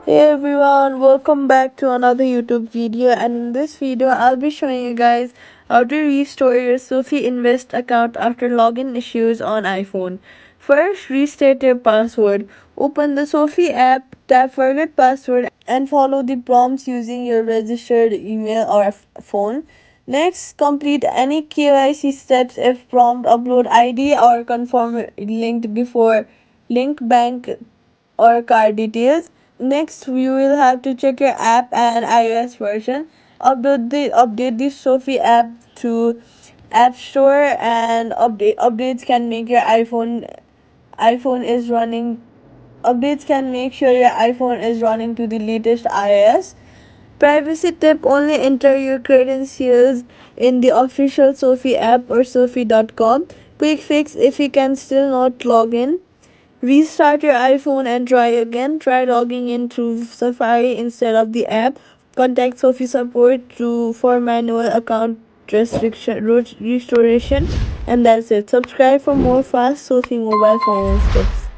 Hey everyone, welcome back to another YouTube video, and in this video I'll be showing you guys how to restore your SoFi Invest account after login issues on iPhone. First, reset your password. Open the SoFi app, tap forget password and follow the prompts using your registered email or phone. Next, complete any KYC steps if prompt, upload ID or confirm linked before link bank or card details. Next, you will have to check your app and iOS version. Update the SoFi app to App Store, and updates can make your iPhone is running. Updates can make sure your iPhone is running to the latest iOS. Privacy tip: only enter your credentials in the official SoFi app or sofi.com. Quick fix: if you can still not log in, restart your iPhone and try again. Try logging in through Safari instead of the app. Contact Sophie support for manual account restoration. And that's it. Subscribe for more fast Sophie mobile finance tips.